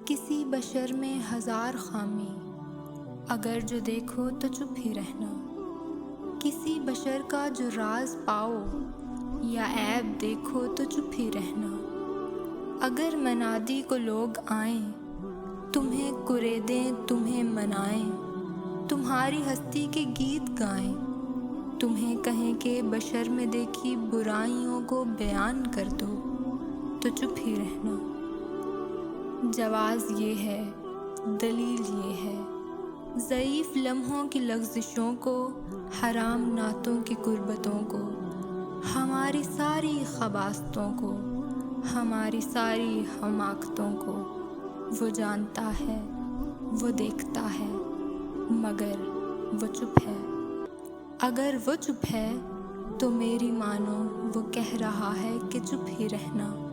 کسی بشر میں ہزار خامی، اگر جو دیکھو تو چپ ہی رہنا۔ کسی بشر کا جو راز پاؤ یا عیب دیکھو تو چپ ہی رہنا۔ اگر منادی کو لوگ آئیں، تمہیں کریدیں تمہیں منائیں، تمہاری ہستی کے گیت گائیں، تمہیں کہیں کہ بشر میں دیکھی برائیوں کو بیان کر دو تو چپ ہی رہنا۔ جواز یہ ہے، دلیل یہ ہے، ضعیف لمحوں کی لغزشوں کو، حرام نعتوں کی قربتوں کو، ہماری ساری خباستوں کو، ہماری ساری حماقتوں کو۔ وہ جانتا ہے، وہ دیکھتا ہے، مگر وہ چپ ہے۔ اگر وہ چپ ہے تو میری مانو وہ کہہ رہا ہے کہ چپ ہی رہنا۔